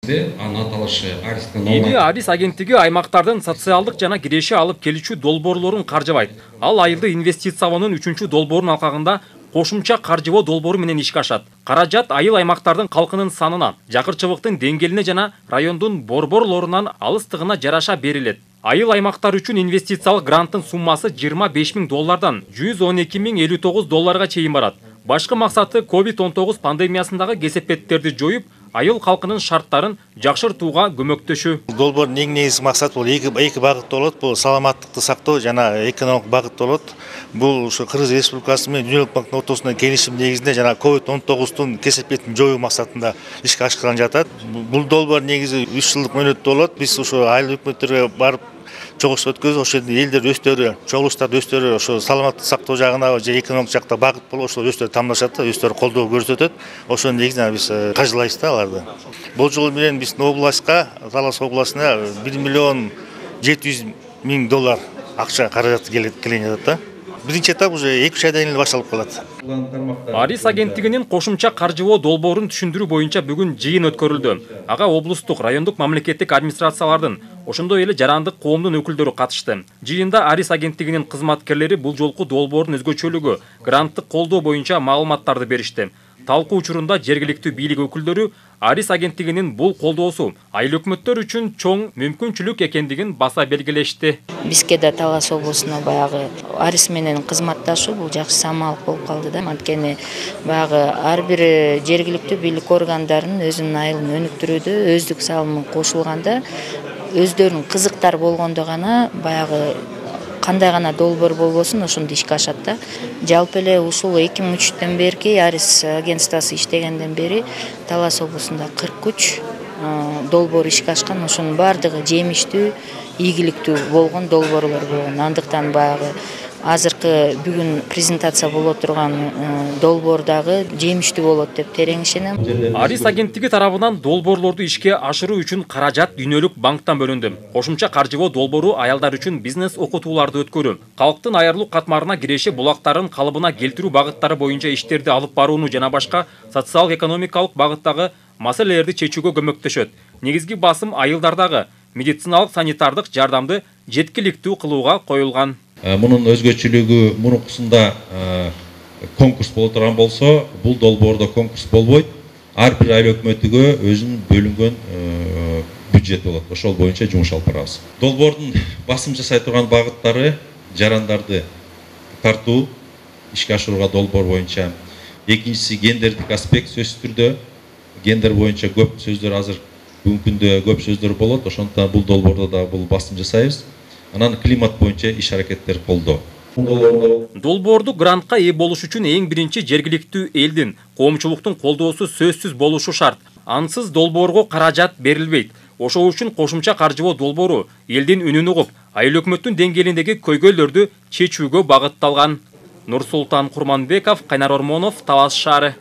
Эли Арис агенттиги аймактардын социалдык жана киреши алып келүүчү долбоорлорун каржыбайт. Ал айылды инвестициялоонун 3-чү долбоорунун алкагында кошумча каржыбоо долбоору менен ишке ашат. Каражат айыл аймактардын калкынын санына, жакырчылыктын деңгээлине жана райондун борборлорунан алыстыгына жараша берилет. Айыл аймактар үчүн инвестициялык гранттын суммасы $25,000 $112,059 чейин барат. Башкы максаты COVID-19 пандемиясындагы кесепеттерди жоюп, айыл калкынын шарттарын жакшыртууга көмөктөшүү. Долбоордун негизги максаты бул эки багытта болот. Бул саламаттыкты сактоо жана экономикалык багыт болот. Бул ушу Кыргыз Республикасы менен Дүйнөлүк банктын ортосунда келишим негизинде жана COVID-19 кесепетин жоюу максатында ишке ашырылып жатат. Бул долбоор негизи 3 жылдык мөөнөттө болот. Биз ушу айыл өкмөттөргө барып чогулуш өткөзүп, ошол жерде элдер өздөрү, чогулуштарда өздөрү ошо саламаттык сактоо жагына же экономик жакта багыт болуп, ошол өздөрү тамдашат да, өздөрү колдоо көрсөтөт. Ошонун негизинде биз каржылайбыз да аларды. Бул жолу менен биздин областка, Талас областына $1,700,000 акча каражаты келген жатат да. Биринчи этап уже 2-3 айдан кийин башталып калат. Арис агенттигинин кошумча каржыбоо долбоорун түшүндүрүү боюнча бүгүн жыйын өткөрүлдү. Ага облустук, райондук мамлекеттик администрациялардын, ошондой эле жарандык коомдун өкүлдөрү катышты. Жыйында Арис агенттигинин кызматкерлери бул жолку долбоордун өзгөчөлүгү, гранттык колдоо боюнча маалыматтарды беришти. Талкуу учурунда жергиликтүү бийлик өкүлдөрү Арис агенттигинин бул колдоосу айыл өкмөттөр үчүн чоң мүмкүнчүлүк экендигин баса белгилешти. Бизге да Талас облусуна баягы Арис менен кызматташуу бул жакшы самалык болуп калды да. Анткени баягы ар бир жергиликтүү бийлик органдарынын өзүнүн айылын өнүктүрүүдө өздүк салымы кошулганда, өздөрүнүн кызыктар болгондо гана баягы кандай гана долбоор болбосун ошондо ишке ашат да. Жалпы эле ушул 2003-төн берки Арис агентствосы иштегенден бери Талас облусунда 43 долбоор ишке ашкан. Ошонун баардыгы жемиштүү, ийгиликтүү болгон долбоорлор болгон. Андыктан баягы азыркы бүгүн презентация боло турган долбоор дагы жемиштүү болот деп терең ишенем. Арис агенттиги тарабынан долбоорлорду ишке ашыруу үчүн каражат Дүйнөлүк банктан бөлүндү. Кошумча каржыбоо долбоору аялдар үчүн бизнес окутууларды өткөрүү, калктын айырылуу катмарына киреше булактарын калыбына келтирүү багыттары боюнча иштерди алып барууну жана башка социалдык-экономикалык багыттагы маселелерди чечүүгө көмөктөшөт. Негизги басым айылдардагы медициналык санитардык жардамды жеткиликтүү кылууга коюлган. Мунун өзгөчөлүгү мурункусунда конкурс боло турган болсо, бул долбоордо конкурс болбойт. Ар бир айыл өкмөтүгө өзүнүн бөлүнгөн бюджет болот. Ошол боюнча жумуш алып барабыз. Долбоордун басым жасай турган багыттары жарандарды тартуу, ишке ашырууга долбоор боюнча. Экинчиси гендердик аспект сөзсүз түрдө. Гендер боюнча көп сөздөр азыр бүгүнкү күндө көп сөздөр болот. Ошондуктан бул долбоордо да бул басым жасайбыз. Анан климат боюнча иш-аракеттер колдоо. Долбоорду грантка ээ болуш үчүн эң биринчи жергиликтүү элдин, коомчулуктун колдоосу сөзсүз болушу шарт. Ансыз долбоорго каражат берилбейт. Ошол үчүн кошумча каржыбоо долбоору элдин үнүн угуп, айыл өкмөттүн деңгээлиндеги көйгөйлөрдү чечүүгө багытталган. Нурсултан Курманбеков, Кайнар Ормонов, Талас шаары.